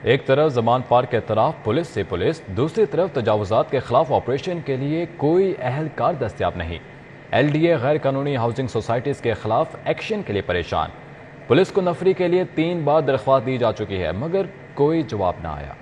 ایک طرف زمان پارک کے اطراف پولیس سے پولیس، دوسری طرف تجاوزات کے خلاف آپریشن کے لیے کوئی اہلکار دستیاب نہیں۔ ایل ڈی اے غیر قانونی ہاؤسنگ سوسائٹیز کے خلاف ایکشن کے لیے پریشان۔ پولیس کو نفری کے لیے 3 بار درخواست دی جا چکی ہے مگر کوئی جواب نہ آیا۔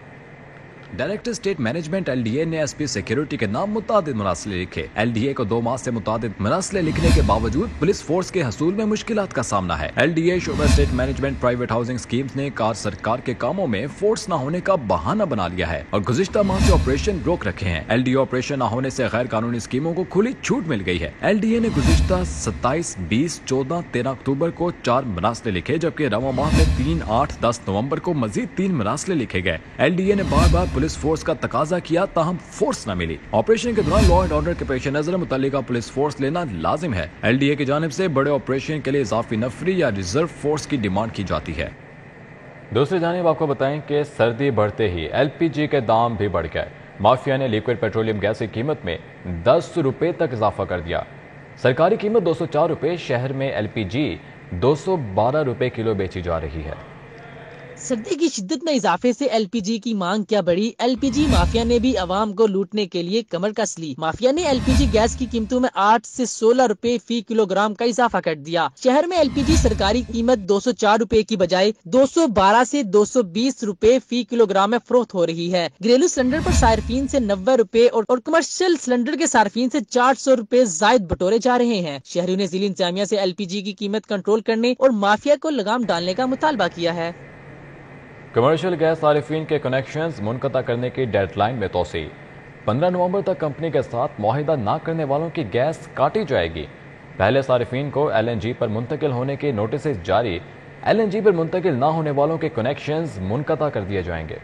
Director state management L D اے نے ایس پی سیکیورٹی کے نام متعدد مراسلے لکھے۔ ایل ڈی اے کو 2 ماہ سے متعدد مراسلے لکھنے کے باوجود پولیس فورس کے حصول میں مشکلات کا سامنا ہے۔ ایل ڈی اے شعبہ estate management private housing schemes نے سرکار کے کاموں میں فورس نہ ہونے کا بہانہ بنا لیا ہے اور گزشتہ ماہ سے آپریشن روک رکھے ہیں۔ ایل ڈی اے آپریشن نہ ہونے سے غیر قانونی اسکیموں کو کھلی چھوٹ مل گئی ہے۔ ایل ڈی اے نے گزشتہ 27، 20، 14، 13 اکتوبر کو 4 مراسلے لکھے، جبکہ رواں ماہ میں 3، 8، 10 نومبر کو مزید 3 مراسلے لکھے گئے۔ ایل ڈی اے نے بار بار پولیس فورس کا تقاضا کیا تاہم فورس نہ ملی۔ آپریشن کے دوران لا اینڈ آرڈر کے پیش نظر متعلقہ پولیس فورس لینا لازم ہے۔ ایل ڈی اے کی جانب سے بڑے آپریشن کے لیے اضافی نفری یا ریزرو فورس کی ڈیمانڈ کی جاتی ہے۔ دوسری جانب آپ کو بتائیں کہ سردی بڑھتے ہی ایل پی جی کے دام بھی بڑھ گئے۔ مافیا نے لیکوئڈ پیٹرولیم گیس کی قیمت میں 10 روپے تک اضافہ کر دیا۔ سرکاری قیمت 204 روپے، شہر میں ایل پی جی 212 روپے کلو بیچی جا رہی ہے۔ سردی کی شدت میں اضافے سے ایل پی جی کی مانگ کیا بڑھی؟ ایل پی جی مافیا نے بھی عوام کو لوٹنے کے لیے کمر کس لی۔ مافیا نے ایل پی جی گیس کی قیمتوں میں 8 سے 16 روپے فی کلو گرام کا اضافہ کر دیا۔ شہر میں ایل پی جی سرکاری قیمت 204 روپے کی بجائے 212 سے 220 روپے فی کلو گرام میں فروخت ہو رہی ہے۔ گھریلو سلنڈر پر صارفین سے 90 روپے اور کمرشل سلنڈر کے صارفین سے 400 روپے زائد بٹورے جا رہے ہیں۔ شہریوں نے ضلعی انتظامیہ سے ایل پی جی کی قیمت کنٹرول کرنے اور مافیا کو لگام ڈالنے کا مطالبہ کیا ہے۔ کمرشل گیس صارفین کے کنیکشنز منقطع کرنے کی ڈیڈ لائن میں توسیع۔ 15 نومبر تک کمپنی کے ساتھ معاہدہ نہ کرنے والوں کی گیس کاٹی جائے گی۔ پہلے صارفین کو ایل این جی پر منتقل ہونے کے نوٹسز جاری۔ ایل این جی پر منتقل نہ ہونے والوں کے کنیکشنز منقطع کر دیے جائیں گے۔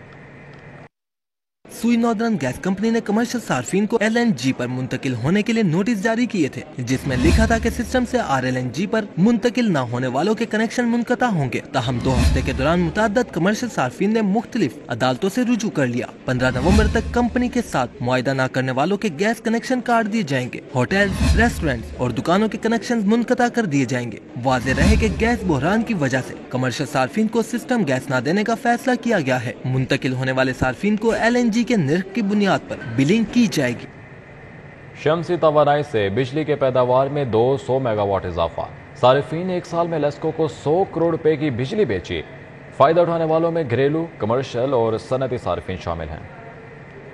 سوئی ناردرن گیس کمپنی نے کمرشل صارفین کو ایل این جی پر منتقل ہونے کے لیے نوٹس جاری کیے تھے، جس میں لکھا تھا کہ سسٹم سے آر ایل این جی پر منتقل نہ ہونے والوں کے کنیکشن منقطع ہوں گے۔ تاہم 2 ہفتے کے دوران متعدد کمرشل صارفین نے مختلف عدالتوں سے رجوع کر لیا۔ 15 نومبر تک کمپنی کے ساتھ معاہدہ نہ کرنے والوں کے گیس کنیکشن کاٹ دیے جائیں گے۔ ہوٹل، ریسٹورینٹس اور دکانوں کے کنیکشن منقطع کر دیے جائیں گے۔ واضح رہے کہ گیس بحران کی وجہ سے کمرشل صارفین کو سسٹم گیس نہ دینے کا فیصلہ کیا گیا ہے۔ منتقل ہونے والے صارفین کو ایل این جی کے نرخ کی بنیاد پر بلنگ کی جائے گی۔ شمسی توانائی سے بجلی کے پیداوار میں 200 میگا واٹ اضافہ۔ صارفین نے 1 سال میں لیسکو کو 100 کروڑ روپے کی بجلی بیچی۔ فائدہ اٹھانے والوں میں گھریلو، کمرشل اور صنعتی صارفین شامل ہیں۔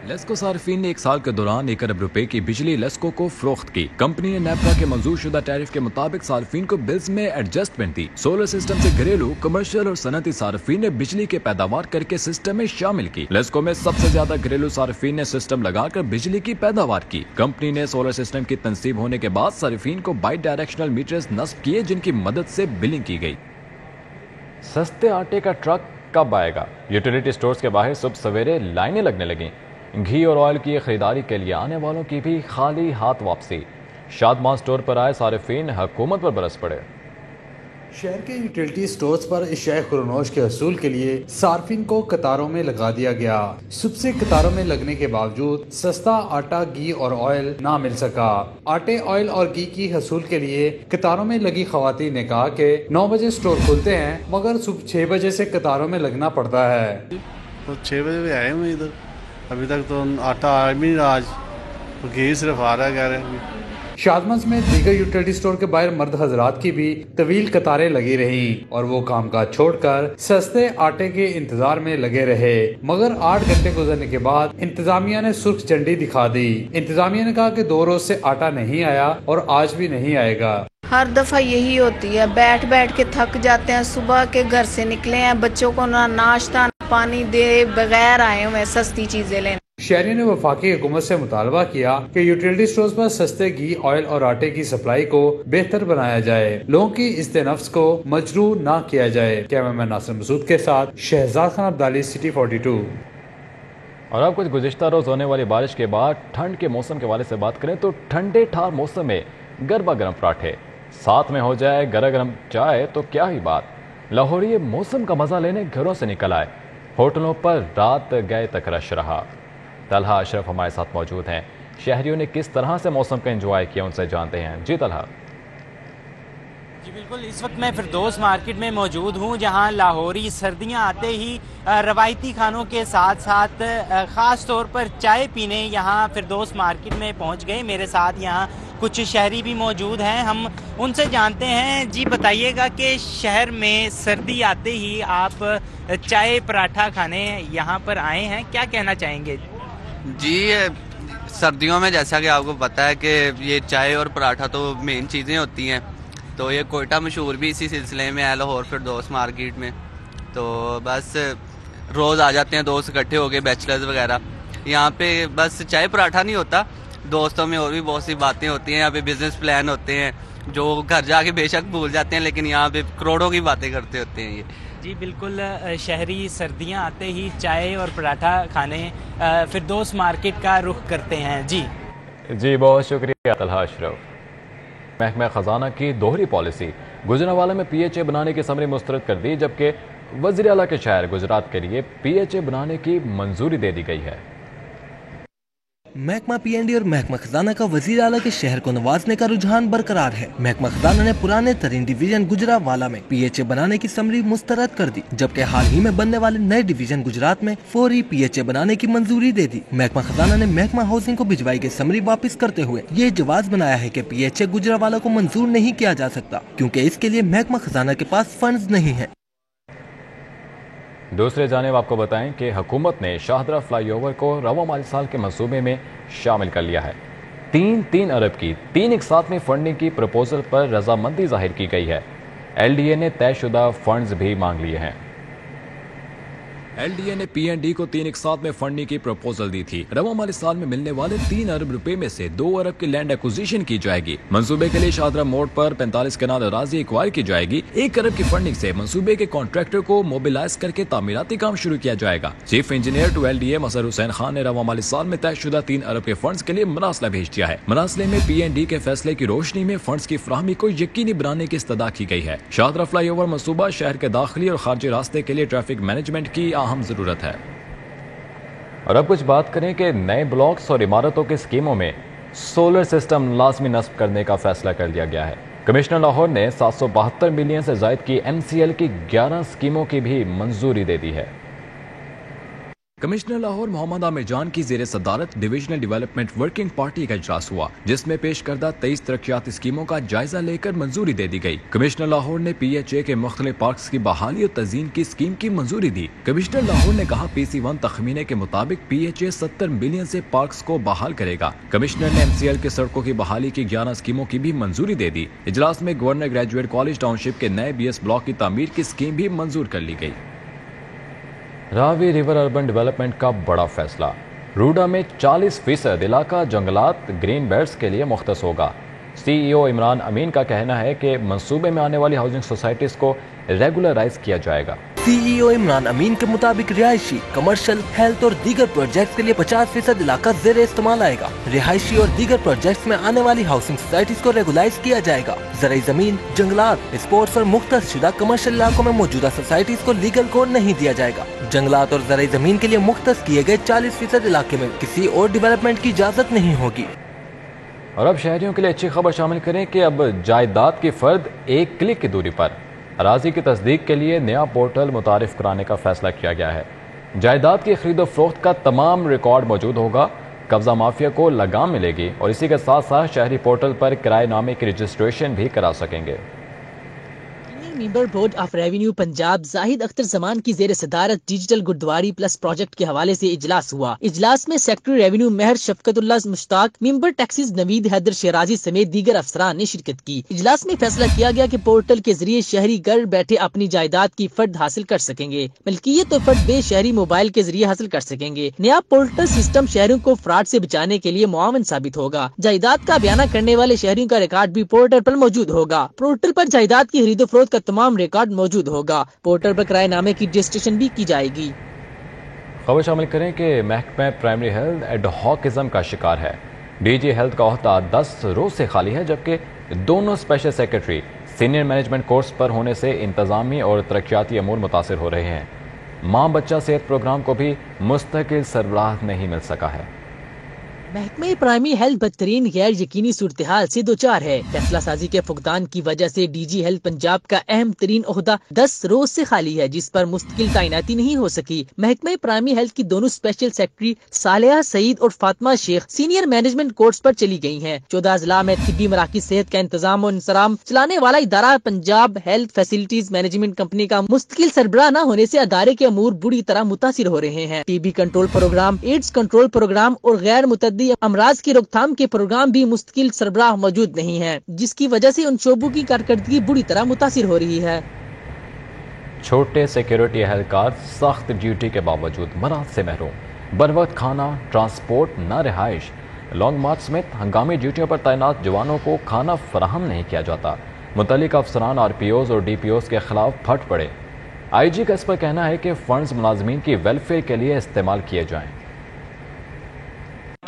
لیسکو صارفین نے 1 سال کے دوران 1 ارب روپے کی بجلی لیسکو کو فروخت کی۔ کمپنی نے نیپرا کے منظور شدہ ٹیرف کے مطابق صارفین کو بلز میں ایڈجسٹمنٹ دی۔ سولر سسٹم سے گھریلو، کمرشل اور صنعتی صارفین نے بجلی کی پیداوار کر کے سسٹم میں شامل کی۔ لیسکو میں سب سے زیادہ گھریلو صارفین نے سسٹم لگا کر بجلی کی پیداوار کی۔ کمپنی نے سولر سسٹم کی تنصیب ہونے کے بعد صارفین کو بائی ڈائریکشنل میٹرز نصب کیے، جن کی مدد سے بلنگ کی گئی۔ سستے آٹے کا ٹرک کب آئے گا؟ یوٹیلیٹی سٹورز کے باہر صبح سویرے لائنیں لگنے لگیں۔ گھی اور آئل کی خریداری کے لیے آنے والوں کی بھی خالی ہاتھ واپسی۔ شادمان سٹور پر آئے صارفین حکومت پر برس پڑے۔ شہر کے یوٹیلیٹی سٹورز پر اشیاء خورنوش کے حصول کے لیے صارفین کو قطاروں میں لگا دیا گیا۔ صبح سے قطاروں میں لگنے کے باوجود سستا آٹا، گھی اور آئل نہ مل سکا۔ آٹے، آئل اور گھی کی حصول کے لیے قطاروں میں لگی خواتین نے کہا کہ 9 بجے سٹور کھلتے ہیں مگر صبح 6 بجے سے قطاروں میں لگنا پڑتا ہے۔ 6 بجے بھی آئے ہوئے ادھر، ابھی تک تو آٹا آ بھی نہیں رہا، آج گھی صرف آ رہا ہے کہہ رہے ہیں۔ شادمنز میں دیگر یوٹیلیٹی سٹور کے باہر مرد حضرات کی بھی طویل قطاریں لگی رہیں اور وہ کام کاج چھوڑ کر سستے آٹے کے انتظار میں لگے رہے، مگر 8 گھنٹے گزرنے کے بعد انتظامیہ نے سرخ جھنڈی دکھا دی۔ انتظامیہ نے کہا کہ 2 روز سے آٹا نہیں آیا اور آج بھی نہیں آئے گا۔ ہر دفعہ یہی ہوتی ہے، بیٹھ بیٹھ کے تھک جاتے ہیں، صبح کے گھر سے نکلے ہیں، بچوں کو نہ ناشتہ نہ پانی دے بغیر آئے ہوئے سستی چیزیں لینے۔ شہریوں نے وفاقی حکومت سے مطالبہ کیا کہ یوٹیلیٹی سٹورز پر سستے گھی، آئل اور آٹے کی سپلائی کو بہتر بنایا جائے، لوگوں کی عزت نفس کو مجروح نہ کیا جائے۔ کیمرمین ناصر مسعود کے ساتھ شہزاد خان عبدالی، سٹی 42۔ اور اب کچھ گزشتہ روز ہونے والی بارش کے بعد ٹھنڈ کے موسم کے حوالے سے بات کریں تو ٹھنڈے ٹھار موسم میں گرما گرم پراٹھے، ساتھ میں ہو جائے گرم گرم چائے تو کیا ہی بات۔ لاہوری موسم کا مزہ لینے گھروں سے نکل آئے، ہوٹلوں پر رات گئے تک رش رہا۔ طلحہ اشرف ہمارے ساتھ موجود ہیں۔ شہریوں نے کس طرح سے موسم کا انجوائے کیا، ان سے جانتے ہیں۔ جی طلحہ۔ جی بالکل، اس وقت میں فردوس مارکیٹ میں موجود ہوں، جہاں لاہوری سردیاں آتے ہی روایتی کھانوں کے ساتھ ساتھ خاص طور پر چائے پینے یہاں فردوس مارکیٹ میں پہنچ گئے۔ میرے ساتھ یہاں کچھ شہری بھی موجود ہیں، ہم ان سے جانتے ہیں۔ جی بتائیے گا کہ شہر میں سردی آتے ہی آپ چائے پراٹھا کھانے یہاں پر آئے ہیں، کیا کہنا چاہیں گے؟ جی سردیوں میں جیسا کہ آپ کو پتہ ہے کہ یہ چائے اور پراٹھا تو مین چیزیں ہوتی ہیں، تو یہ کوئٹہ مشہور بھی اسی سلسلے میں ہے، لاہور فردوس مارکیٹ میں۔ تو بس روز آ جاتے ہیں دوست اکٹھے ہو کے، بیچلرز وغیرہ۔ یہاں پہ بس چائے پراٹھا نہیں ہوتا، دوستوں میں اور بھی بہت سی باتیں ہوتی ہیں۔ یہاں پہ بزنس پلان ہوتے ہیں جو گھر جا کے بے شک بھول جاتے ہیں، لیکن یہاں پہ کروڑوں کی باتیں کرتے ہوتے ہیں یہ۔ جی بالکل، شہری سردیاں آتے ہی چائے اور پراٹھا کھانے فردوس مارکیٹ کا رخ کرتے ہیں۔ جی بہت شکریہ طلحہ اشرف۔ محکمہ خزانہ کی دوہری پالیسی، گجرانوالہ میں پی ایچ اے بنانے کی سمری مسترد کر دی، جبکہ وزیر اعلیٰ کے شہر گجرات کے لیے پی ایچ اے بنانے کی منظوری دے دی گئی ہے۔ محکمہ پی این ڈی اور محکمہ خزانہ کا وزیر اعلیٰ کے شہر کو نوازنے کا رجحان برقرار ہے۔ محکمہ خزانہ نے پرانے ترین ڈویژن گجرانوالہ میں پی ایچ اے بنانے کی سمری مسترد کر دی، جبکہ حال ہی میں بننے والے نئے ڈویژن گجرات میں فوری پی ایچ اے بنانے کی منظوری دے دی۔ محکمہ خزانہ نے محکمہ ہاؤسنگ کو بھجوائی گئی سمری واپس کرتے ہوئے یہ جواز بنایا ہے کہ پی ایچ اے گجرانوالہ کو منظور نہیں کیا جا سکتا، کیونکہ اس کے لیے محکمہ خزانہ کے پاس فنڈز نہیں ہیں۔ دوسرے جانب آپ کو بتائیں کہ حکومت نے شاہدرہ فلائی اوور کو رواں مالی سال کے منصوبے میں شامل کر لیا ہے۔ 3 ارب کی 3 ایک ساتھ میں فنڈنگ کی پروپوزل پر رضامندی ظاہر کی گئی ہے۔ ایل ڈی اے نے طے شدہ فنڈز بھی مانگ لیے ہیں۔ ایل ڈی اے نے پی این ڈی کو 3 ایک ساتھ میں فنڈنگ کی پروپوزل دی تھی۔ رواں مالی سال میں ملنے والے 3 ارب روپے میں سے 2 ارب کی لینڈ ایکوزیشن کی جائے گی۔ منصوبے کے لیے شاہدرہ موڑ پر 45 کنال اراضی ایکوائر کی جائے گی۔ 1 ارب کی فنڈنگ سے منصوبے کے کانٹریکٹر کو موبلائز کر کے تعمیراتی کام شروع کیا جائے گا۔ Chief engineer two L D A Mazhar Hussain Khan نے رواں مالی سال میں طے شدہ 3 ارب کے فنڈز کے لیے مراسلہ بھیج دیا ہے۔ مراسلے میں پی این ڈی کے فیصلے کی روشنی میں فنڈز کی فراہمی کو یقینی بنانے کی استدعا کی گئی ہے۔ شاہدرہ فلائی اوور منصوبہ شہر کے داخلی اور خارجی راستے کے لیے ٹریفک مینجمنٹ کی اہم ضرورت ہے۔ اور اب کچھ بات کریں کہ نئے بلاکس اور عمارتوں کی اسکیموں میں سولر سسٹم لازمی نصب کرنے کا فیصلہ کر لیا گیا ہے۔ کمشنر لاہور نے 772 ملین سے زائد کی این سی ایل کی 11 اسکیموں کی بھی منظوری دے دی ہے۔ کمشنر لاہور محمد عامر جان کی زیر صدارت ڈویژنل ڈیولپمنٹ ورکنگ پارٹی کا اجلاس ہوا، جس میں پیش کردہ 23 ترقیاتی اسکیموں کا جائزہ لے کر منظوری دے دی گئی۔ کمشنر لاہور نے پی ایچ اے کے مختلف پارکس کی بحالی اور تزئین کی اسکیم کی منظوری دی۔ کمشنر لاہور نے کہا پی سی 1 تخمینے کے مطابق پی ایچ اے 70 ملین سے پارکس کو بحال کرے گا۔ کمشنر نے ایم سی ایل کے سڑکوں کی بحالی کی 11 اسکیموں کی بھی منظوری دے دی۔ اجلاس میں گورنر گریجویٹ کالج ٹاؤن شپ کے نئے بی ایس بلاک کی تعمیر کی اسکیم بھی منظور کر لی گئی۔ راوی ریور اربن ڈیولپمنٹ کا بڑا فیصلہ، روڈا میں 40% علاقہ جنگلات گرین بیلٹس کے لیے مختص ہوگا۔ سی ای او عمران امین کا کہنا ہے کہ منصوبے میں آنے والی ہاؤسنگ سوسائٹیز کو ریگولرائز کیا جائے گا۔ سی ای او عمران امین کے مطابق رہائشی، کمرشل، ہیلتھ اور دیگر پروجیکٹس کے لیے 50% علاقہ زیر استعمال آئے گا۔ رہائشی اور دیگر پروجیکٹس میں آنے والی ہاؤسنگ سوسائٹیز کو ریگولائز کیا جائے گا۔ زرعی زمین، جنگلات، اسپورٹس اور مختص شدہ کمرشل علاقوں میں موجودہ سوسائٹیز کو لیگل کوڈ نہیں دیا جائے گا۔ جنگلات اور زرعی زمین کے لیے مختص کیے گئے 40% علاقے میں کسی اور ڈیولپمنٹ کی اجازت نہیں ہوگی۔ اور اب شہریوں کے لیے اچھی خبر شامل کریں کہ اب جائیداد کی فرد ایک کلک کی دوری پر اراضی کی تصدیق کے لیے نیا پورٹل متعارف کرانے کا فیصلہ کیا گیا ہے۔ جائیداد کی خرید و فروخت کا تمام ریکارڈ موجود ہوگا، قبضہ مافیا کو لگام ملے گی اور اسی کے ساتھ ساتھ شہری پورٹل پر کرائے نامے کی رجسٹریشن بھی کرا سکیں گے۔ Member board of revenue Punjab Zahid Akhtar Zaman کی زیر صدارت ڈیجیٹل گردواری پلس پروجیکٹ کے حوالے سے اجلاس ہوا۔ اجلاس میں سیکرٹری ریونیو مہر شفقت اللہ مشتاق، ممبر ٹیکسیز نوید حیدر شیرازی سمیت دیگر افسران نے شرکت کی۔ اجلاس میں فیصلہ کیا گیا کہ پورٹل کے ذریعے شہری گھر بیٹھے اپنی جائیداد کی فرد حاصل کر سکیں گے، ملکیت اور فرد بے شہری موبائل کے ذریعے حاصل کر سکیں گے۔ نیا پورٹل سسٹم شہریوں کو فراڈ سے بچانے کے لیے معاون ثابت ہوگا۔ جائیداد کا بیانہ کرنے والے شہریوں کا ریکارڈ بھی پورٹل پر موجود ہوگا۔ پورٹل پر جائیداد کی خرید و فروخت کا تمام ریکارڈ موجود ہوگا۔ پورٹل پر کرائے نامے کی رجسٹریشن بھی کی جائے گی۔ خبر شامل کریں کہ محکمہ پرائمری ہیلتھ ایڈ ہاکزم کا شکار ہے۔ ڈی جی ہیلتھ کا عہدہ 10 روز سے خالی ہے، جبکہ دونوں special secretary senior management course پر ہونے سے انتظامی اور ترقیاتی امور متاثر ہو رہے ہیں۔ ماں بچہ صحت پروگرام کو بھی مستقل سربراہ نہیں مل سکا ہے۔ محکمہ پرائمری ہیلتھ بدترین غیر یقینی صورتحال سے دوچار ہے۔ فیصلہ سازی کے فقدان کی وجہ سے ڈی جی ہیلتھ پنجاب کا اہم ترین عہدہ 10 روز سے خالی ہے، جس پر مستقل تعیناتی نہیں ہو سکی۔ محکمہ پرائمری ہیلتھ کی دونوں اسپیشل سیکرٹری صالحہ سعید اور فاطمہ شیخ سینئر مینجمنٹ کورس پر چلی گئی ہیں۔ 14 اضلاع میں طبی مراکز صحت کا انتظام و انصرام چلانے والا ادارہ Punjab health facilities management company کا مستقل سربراہ نہ ہونے سے ادارے کے امور بری طرح متاثر ہو رہے ہیں۔ T B control programme, AIDS control programme اور غیر متعدی امراض کی روک تھام کے پروگرام بھی مستقل سربراہ موجود نہیں ہیں، جس کی وجہ سے ان شعبوں کی کارکردگی بری طرح متاثر ہو رہی ہے۔ چھوٹے سیکیورٹی اہلکار سخت ڈیوٹی کے باوجود مراحت سے محروم، بر وقت کھانا، ٹرانسپورٹ، نہ رہائش، لانگ مارچ سمیت ہنگامی ڈیوٹیوں پر تعینات جوانوں کو کھانا فراہم نہیں کیا جاتا۔ متعلقہ افسران آر پی اوز اور ڈی پی اوز کے خلاف پھٹ پڑے۔ آئی جی کا اس پر کہنا ہے کہ فنڈز ملازمین کی ویلفیئر کے لیے استعمال کیے جائیں۔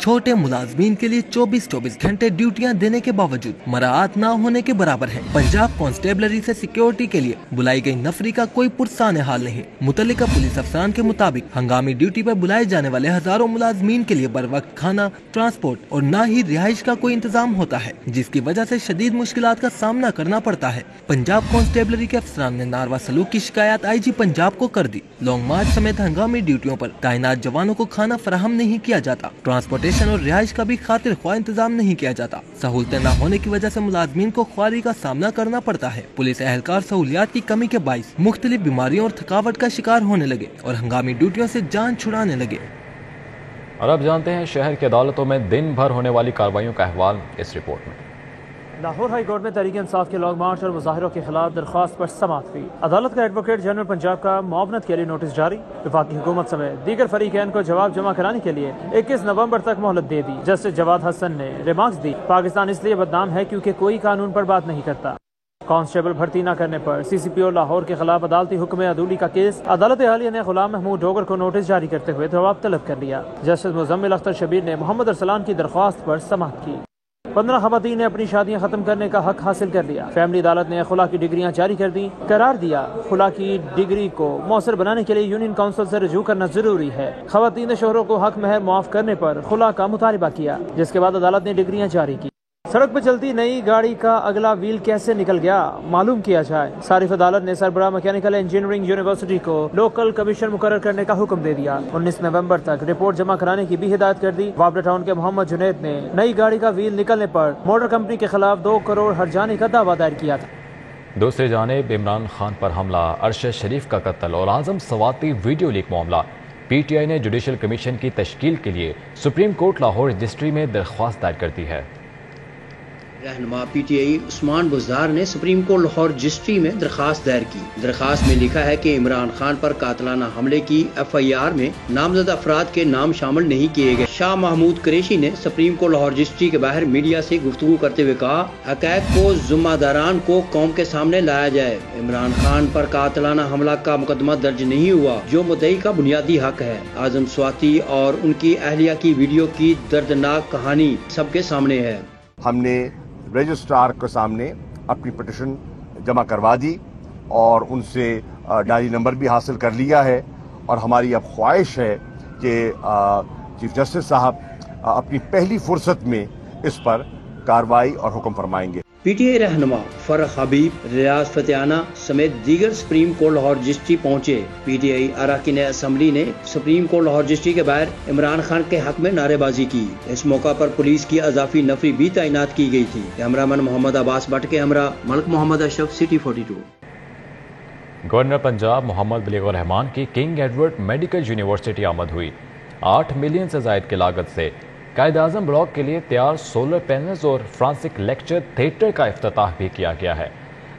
چھوٹے ملازمین کے لیے 24 گھنٹے ڈیوٹیاں دینے کے باوجود مراعات نہ ہونے کے برابر ہے۔ پنجاب کانسٹیبلری سے سیکیورٹی کے لیے بلائی گئی نفری کا کوئی پرسان حال نہیں۔ متعلقہ پولیس افسران کے مطابق ہنگامی ڈیوٹی پر بلائے جانے والے ہزاروں ملازمین کے لیے بر وقت کھانا، ٹرانسپورٹ اور نہ ہی رہائش کا کوئی انتظام ہوتا ہے، جس کی وجہ سے شدید مشکلات کا سامنا کرنا پڑتا ہے۔ پنجاب کانسٹیبلری کے افسران نے ناروا سلوک کی شکایت آئی جی پنجاب کو کر دی۔ لانگ مارچ سمیت ہنگامی ڈیوٹیوں پر تعینات جوانوں کو کھانا فراہم نہیں کیا جاتا، ٹرانسپورٹیشن اور رہائش کا بھی خاطر خواہ انتظام نہیں کیا جاتا۔ سہولتیں نہ ہونے کی وجہ سے ملازمین کو خواری کا سامنا کرنا پڑتا ہے۔ پولیس اہلکار سہولیات کی کمی کے باعث مختلف بیماریوں اور تھکاوٹ کا شکار ہونے لگے اور ہنگامی ڈیوٹیوں سے جان چھڑانے لگے۔ اور اب جانتے ہیں شہر کی عدالتوں میں دن بھر ہونے والی کارروائیوں کا احوال اس رپورٹ میں۔ لاہور ہائی کورٹ میں تحریک انصاف کے لانگ مارچ اور مظاہروں کے خلاف درخواست پر سماعت ہوئی۔ عدالت کا ایڈوکیٹ جنرل پنجاب کا معاونت کے لیے نوٹس جاری، وفاقی حکومت سمیت دیگر فریقین کو جواب جمع کرانے کے لیے 21 نومبر تک مہلت دے دی۔ جسٹس جواد حسن نے ریمارکس دی، پاکستان اس لیے بدنام ہے کیونکہ کوئی قانون پر بات نہیں کرتا۔ کانسٹیبل بھرتی نہ کرنے پر سی سی پی او لاہور کے خلاف عدالتی حکم عدولی کا کیس، عدالت عالیہ نے غلام محمود ڈوگر کو نوٹس جاری کرتے ہوئے جواب طلب کر لیا۔ جسٹس مزمل اختر شبیر نے محمد ارسلان کی درخواست پر سماعت کی۔ 15 خواتین نے اپنی شادیاں ختم کرنے کا حق حاصل کر لیا۔ فیملی عدالت نے خلا کی ڈگریاں جاری کر دی، قرار دیا خلا کی ڈگری کو مؤثر بنانے کے لیے یونین کونسل سے رجوع کرنا ضروری ہے۔ خواتین نے شوہروں کو حق مہر معاف کرنے پر خلا کا مطالبہ کیا، جس کے بعد عدالت نے ڈگریاں جاری کی۔ سڑک پہ چلتی نئی گاڑی کا اگلا ویل کیسے نکل گیا، معلوم کیا جائے۔ صارف عدالت نے سربراہ میکینیکل انجینئرنگ یونیورسٹی کو لوکل کمیشن مقرر کرنے کا حکم دے دیا۔ 19 نومبر تک رپورٹ جمع کرانے کی بھی ہدایت کر دی۔ وابڈا ٹاؤن کے محمد جنید نے نئی گاڑی کا ویل نکلنے پر موٹر کمپنی کے خلاف 2 کروڑ ہرجانے کا دعویٰ دائر کیا تھا۔ دوسری جانب عمران خان پر حملہ، ارشد شریف کا قتل اور اعظم سواتی ویڈیو لیک معاملہ، پی ٹی آئی نے جوڈیشل کمیشن کی تشکیل کے لیے سپریم کورٹ لاہور رجسٹری میں درخواست دائر کر دی ہے۔ رہنما P T I Usman Buzdar نے سپریم کورٹ لاہور رجسٹری میں درخواست دائر کی۔ درخواست میں لکھا ہے کہ عمران خان پر قاتلانہ حملے کی ایف آئی آر میں نامزد افراد کے نام شامل نہیں کیے گئے۔ شاہ محمود قریشی نے سپریم کورٹ لاہور رجسٹری کے باہر میڈیا سے گفتگو کرتے ہوئے کہا، حقائق کو ذمہ داران کو قوم کے سامنے لایا جائے۔ عمران خان پر قاتلانہ حملہ کا مقدمہ درج نہیں ہوا، جو مدعی کا بنیادی حق ہے۔ اعظم سواتی اور ان کی اہلیہ کی ویڈیو کی دردناک کہانی سب کے سامنے ہے۔ ہم نے رجسٹرار کے سامنے اپنی پٹیشن جمع کروا دی اور ان سے ڈائری نمبر بھی حاصل کر لیا ہے، اور ہماری اب خواہش ہے کہ چیف جسٹس صاحب اپنی پہلی فرصت میں اس پر کارروائی اور حکم فرمائیں گے۔ پی ٹی آئی رہنما فرح حبیب، ریاض فتیانہ سمیت دیگر سپریم کورٹ لاہور رجسٹری پہنچے۔ پی ٹی آئی اراکین اسمبلی نے سپریم کورٹ لاہور رجسٹری کے باہر عمران خان کے حق میں نعرے بازی کی۔ اس موقع پر پولیس کی اضافی نفری بھی تعینات کی گئی تھی۔ کیمرامین محمد عباس بٹ کے ہمراہ ملک محمد اشرف، سٹی 42۔ گورنر پنجاب محمد بلیغ الرحمان کی کنگ ایڈورڈ میڈیکل یونیورسٹی آمد ہوئی۔ 8 ملین سے زائد کی لاگت سے قائد اعظم بلاک کے لیے تیار سولر پینلز اور فرانسک لیکچر تھیٹر کا افتتاح بھی کیا گیا ہے۔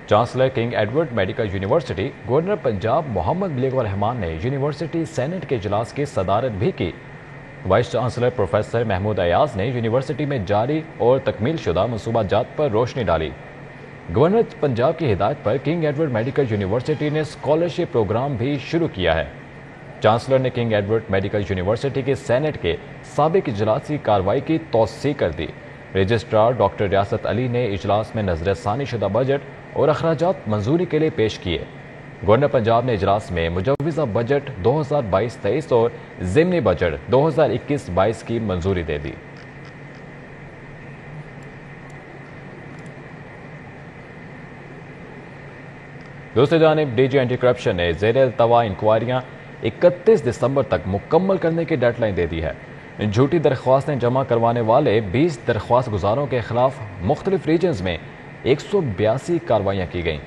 Chancellor King Edward medical university governor Punjab Muhammad Baligh ur Rahman نے یونیورسٹی سینٹ کے اجلاس کی صدارت بھی کی۔ Vice chancellor professor Mahmood Ayaz نے یونیورسٹی میں جاری اور تکمیل شدہ منصوبہ جات پر روشنی ڈالی۔ گورنر پنجاب کی ہدایت پر کنگ ایڈورڈ میڈیکل یونیورسٹی نے اسکالرشپ پروگرام بھی شروع کیا ہے۔ چانسلر نے کنگ ایڈورڈ میڈیکل یونیورسٹی کے سینٹ کے سابق اجلاس کی کارروائی کی توثیق کر دی۔ رجسٹرار ڈاکٹر ریاست علی نے اجلاس میں نظر ثانی شدہ بجٹ اور اخراجات منظوری کے لیے پیش کیے۔ گورنر پنجاب نے اجلاس میں مجوزہ بجٹ 2022-23 اور ضمنی بجٹ 2021-22 کی منظوری دے دی۔ دوسری جانب ڈی جی اینٹی کرپشن نے زیر التوا انکوائریاں 31 دسمبر تک مکمل کرنے کی ڈیڈ لائن دے دی ہے۔ جھوٹی درخواستیں جمع کروانے والے 20 درخواست گزاروں کے خلاف مختلف ریجنز میں 182 کارروائیاں کی گئیں۔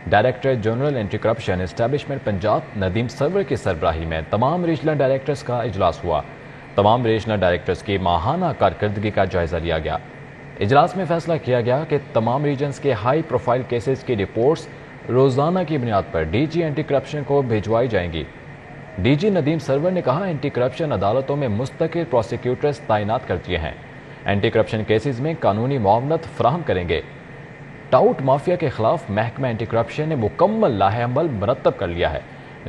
Director general anti corruption establishment Punjab Nadeem Sarwar کی سربراہی میں تمام ریجنل ڈائریکٹرز کا اجلاس ہوا۔ تمام ریجنل ڈائریکٹرز کی ماہانہ کارکردگی کا جائزہ لیا گیا۔ اجلاس میں فیصلہ کیا گیا کہ تمام ریجنز کے ہائی پروفائل کیسز کی رپورٹس روزانہ کی بنیاد پر ڈی جی اینٹی کرپشن کو بھیجوائی جائیں گی۔ ڈی جی ندیم سرور نے کہا اینٹی کرپشن عدالتوں میں مستقل پروسیکیوٹرز تعینات کر دیے ہیں، اینٹی کرپشن کیسز میں قانونی معاونت فراہم کریں گے۔ ٹاؤٹ مافیا کے خلاف محکمہ اینٹی کرپشن نے مکمل لاہ عمل مرتب کر لیا ہے۔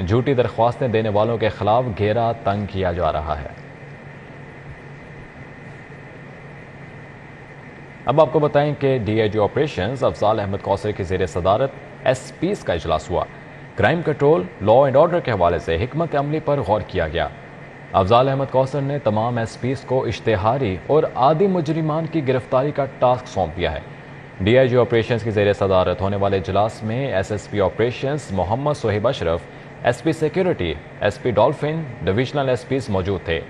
جھوٹی درخواستیں دینے والوں کے خلاف گھیرا تنگ کیا جا رہا ہے۔ اب آپ کو بتائیں کہ D I G operations Afzaal Ahmad Kausar کی زیر صدارت ایس پیز کا اجلاس ہوا۔ Crime control, law and order کے حوالے سے حکمت عملی پر غور کیا گیا۔ افضال احمد کوثر نے تمام ایس پیز کو اشتہاری اور عادی مجرمان کی گرفتاری کا ٹاسک سونپ دیا ہے۔ ڈی آئی جی آپریشنز کی زیر صدارت ہونے والے اجلاس میں S S P operations Muhammad Suhaib Ashraf, S P security, S P dolphin, divisional S Ps موجود تھے۔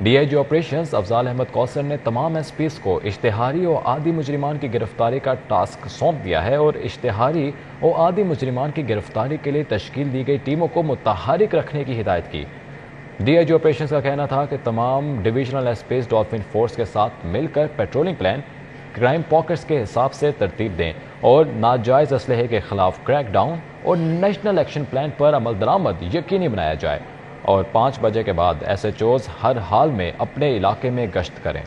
D I G operations Afzaal Ahmad Kausar نے تمام ایس پیز کو اشتہاری اور عادی مجرمان کی گرفتاری کا ٹاسک سونپ دیا ہے اور اشتہاری اور عادی مجرمان کی گرفتاری کے لیے تشکیل دی گئی ٹیموں کو متحرک رکھنے کی ہدایت کی۔ ڈی آئی جی آپریشنز کا کہنا تھا کہ تمام divisional S Ps dolphin force کے ساتھ مل کر پیٹرولنگ پلان کرائم پاکٹس کے حساب سے ترتیب دیں اور ناجائز اسلحے کے خلاف کریک ڈاؤن اور نیشنل ایکشن پلان پر عمل درآمد یقینی بنایا جائے اور 5 بجے کے بعد ایس ایچ اوز ہر حال میں اپنے علاقے میں گشت کریں۔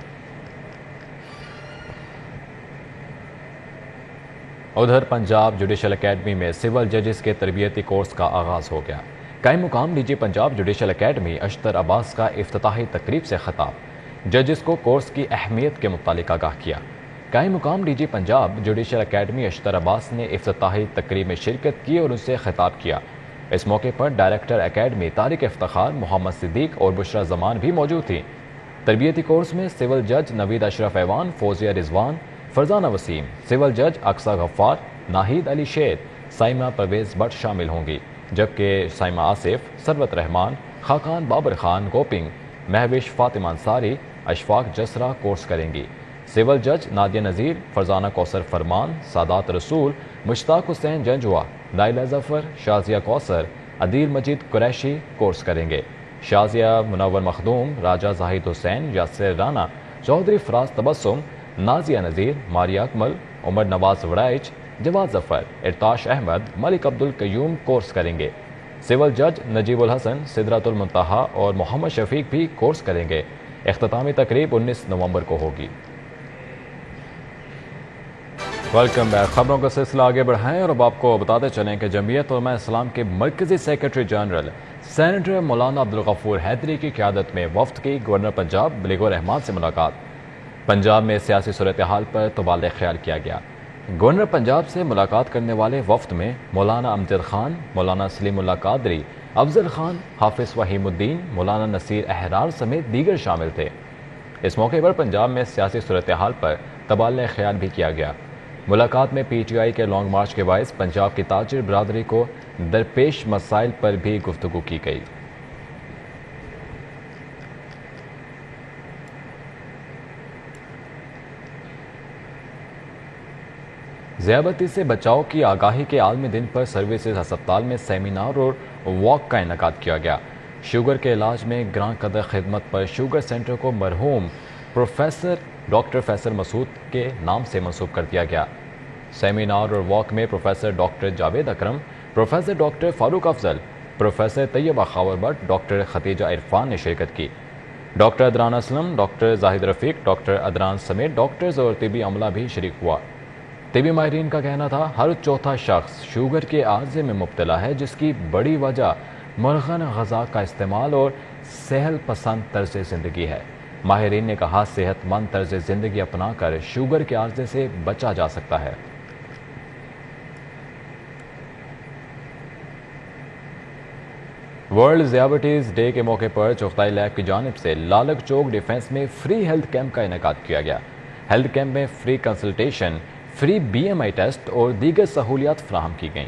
ادھر پنجاب جوڈیشل اکیڈمی میں سول ججز کے تربیتی کورس کا آغاز ہو گیا۔ قائم مقام D G Punjab judicial academy Ashtar Abbas کا افتتاحی تقریب سے خطاب، ججز کو کورس کی اہمیت کے متعلق آگاہ کیا۔ قائم مقام D G Punjab judicial academy Ashtar Abbas نے افتتاحی تقریب میں شرکت کی اور ان سے خطاب کیا۔ اس موقع پر ڈائریکٹر اکیڈمی طارق افتخار، محمد صدیق اور بشرا زمان بھی موجود تھیں۔ تربیتی کورس میں سول جج نوید اشرف ایوان، فوزیہ رضوان، فرزانہ وسیم، سول جج اقصی غفار، ناہید علی شیر، سائمہ پرویز بٹ شامل ہوں گی، جبکہ سائمہ آصف، ثروت رحمان، خاقان بابر خان گوپنگ، مہوش فاطمہ انصاری، اشفاق جسرا کورس کریں گی۔ سول جج نادیہ نذیر، فرزانہ کوثر فرمان، سادات رسول، مشتاق حسین جنجوا، نائلہ ظفر، شازیہ کوثر، عدیل مجید قریشی کورس کریں گے۔ شازیہ منور مخدوم، راجہ زاہد حسین، یاسر رانا، چودھری فراز تبسم، نازیہ نذیر، ماریا اکمل، عمر نواز وڑائچ، جواد ظفر، ارتاش احمد، ملک عبدالقیوم کورس کریں گے۔ سول جج نجیب الحسن، سدرۃ المنتہا اور محمد شفیق بھی کورس کریں گے۔ اختتامی تقریب 19 نومبر کو ہوگی۔ Welcome back. خبروں کا سلسلہ آگے بڑھائیں اور اب آپ کو بتاتے چلیں کہ جمعیت علماء اسلام کے مرکزی سیکرٹری جنرل سینیٹر مولانا عبدالغفور حیدری کی قیادت میں وفد کی گورنر پنجاب ملیک الرحمان سے ملاقات۔ پنجاب میں سیاسی صورتحال پر تبادلہ خیال کیا گیا۔ گورنر پنجاب سے ملاقات کرنے والے وفد میں مولانا امجد خان، مولانا سلیم اللہ قادری، افضل خان، حافظ وحیم الدین، مولانا نصیر احرار سمیت دیگر شامل تھے۔ اس موقع پر پنجاب میں سیاسی صورتحال پر تبادلہ خیال بھی کیا گیا۔ ملاقات میں پی ٹی آئی کے لانگ مارچ کے باعث پنجاب کی تاجر برادری کو درپیش مسائل پر بھی گفتگو کی گئی۔ ذیابطیس سے بچاؤ کی آگاہی کے عالمی دن پر سروسز ہسپتال میں سیمینار اور واک کا انعقاد کیا گیا۔ شوگر کے علاج میں گراں قدر خدمت پر شوگر سینٹر کو مرحوم پروفیسر ڈاکٹر فیصل مسعود کے نام سے منسوب کر دیا گیا۔ سیمینار اور واک میں professor doctor Javed Akram, professor doctor Farooq Afzal, professor Tayyaba Khawar Butt, doctor Khadija Irfan نے شرکت کی۔ ڈاکٹر ادران اسلم، ڈاکٹر زاہد رفیق، ڈاکٹر ادران سمیت ڈاکٹرز اور طبی عملہ بھی شریک ہوا۔ طبی ماہرین کا کہنا تھا ہر چوتھا شخص شوگر کے عارضے میں مبتلا ہے، جس کی بڑی وجہ مرغن غذا کا استعمال اور صحت پسند طرز زندگی ہے۔ ماہرین نے کہا صحت مند طرز زندگی اپنا کر شوگر کے عارضے سے بچا جا سکتا ہے۔ ورلڈ ذیابیٹیز ڈے کے موقع پر چغتائی لیب کی جانب سے لالک چوک ڈیفنس میں فری ہیلتھ کیمپ کا انعقاد کیا گیا۔ ہیلتھ کیمپ میں free consultation, free B M I test اور دیگر سہولیات فراہم کی گئیں۔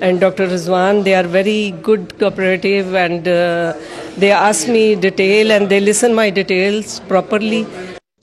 and Dr. Rizwan, they are very good cooperative, and they ask me detail and they listen my details properly.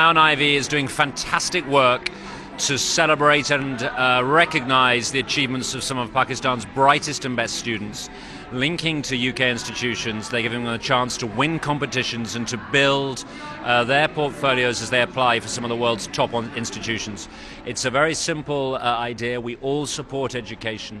IONIV is doing fantastic work to celebrate and recognise the achievements of some of Pakistan's brightest and best students, linking to UK institutions. They're giving them a chance to win competitions and to build their portfolios as they apply for some of the world's top institutions. It's a very simple idea. We all support education.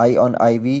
IONIV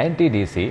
NTDC,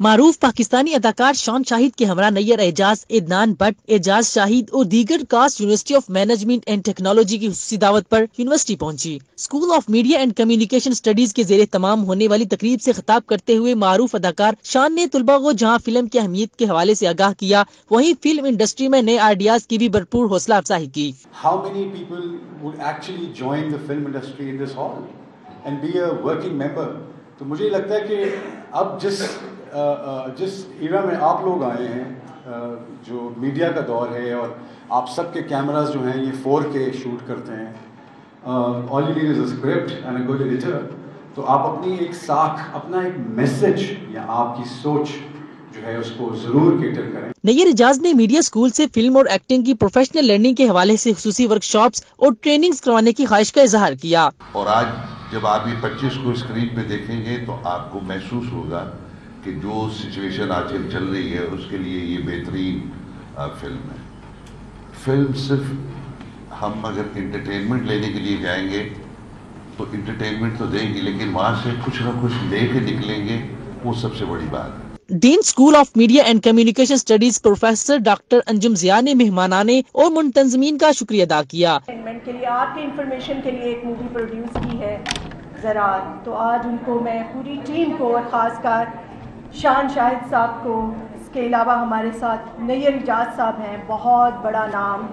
معروف پاکستانی اداکار شان شاہد کے ہمراہ نیّر اعجاز، Adnan but, اعجاز شاہد اور دیگر cost university of management and technology کی خصوصی دعوت پر یونیورسٹی پہنچی۔ School of media and communication studies کے زیر تمام ہونے والی تقریب سے خطاب کرتے ہوئے معروف اداکار شان نے طلباء کو جہاں فلم کی اہمیت کے حوالے سے آگاہ کیا، وہیں فلم انڈسٹری میں نئے آئیڈیاز کی بھی بھرپور حوصلہ افزائی کی۔ How many people would actually join the film industry in this hall and be a working member؟ تو مجھے لگتا ہے کہ اب جس ایرا میں آپ لوگ آئے ہیں، جو میڈیا کا دور ہے اور آپ سب کے کیمراز جو ہیں یہ 4K شوٹ کرتے ہیں، all you need is a script and a good editor، تو آپ اپنی ایک ساکھ، اپنا ایک میسج یا آپ کی سوچ جو ہے اس کو ضرور کیٹر کریں۔ نیّر اعجاز نے میڈیا اسکول سے فلم اور ایکٹنگ کی پروفیشنل لرننگ کے حوالے سے خصوصی ورکشاپس اور ٹریننگز کروانے کی خواہش کا اظہار کیا۔ اور آج جب آپ یہ 25 کو اسکرین پہ دیکھیں گے تو آپ کو محسوس ہوگا کہ جو سچویشن آج کل چل رہی ہے اس کے لیے یہ بہترین فلم ہے۔ فلم صرف ہم اگر انٹرٹینمنٹ لینے کے لیے جائیں گے تو انٹرٹینمنٹ تو دیں گے، لیکن وہاں سے کچھ نہ کچھ لے کے نکلیں گے، وہ سب سے بڑی بات ہے۔ Dean school of media and communication studies professor doctor Anjum Zia نے مہمانانے اور منتظمین کا شکریہ ادا کیا۔ کے لیے آپ کی انفارمیشن کے لیے ایک مووی پروڈیوس کی ہے زراعت، تو آج ان کو میں پوری ٹیم کو اور خاص کر شان شاہد صاحب کو، اس کے علاوہ ہمارے ساتھ نیّر اعجاز صاحب ہیں، بہت بڑا نام،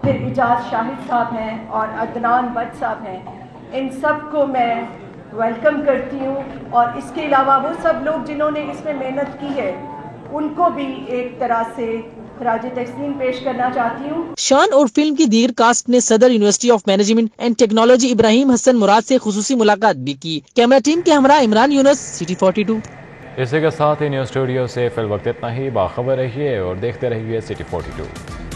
پھر اعجاز شاہد صاحب ہیں اور عدنان بٹ صاحب ہیں، ان سب کو میں ویلکم کرتی ہوں، اور اس کے علاوہ وہ سب لوگ جنہوں نے اس میں محنت کی ہے ان کو بھی ایک طرح سے خراج تحسین پیش کرنا چاہتی ہوں۔ شان اور فلم کی دیگر کاسٹ نے صدر university of management and technology Ibrahim Hassan Murad سے خصوصی ملاقات بھی کی۔ کیمرہ ٹیم کے ہمراہ عمران یونس، سٹی 42۔ اسی کے ساتھ ہی نیوز اسٹوڈیو سے فی الوقت اتنا ہی۔ باخبر رہیے اور دیکھتے رہیے سٹی 42۔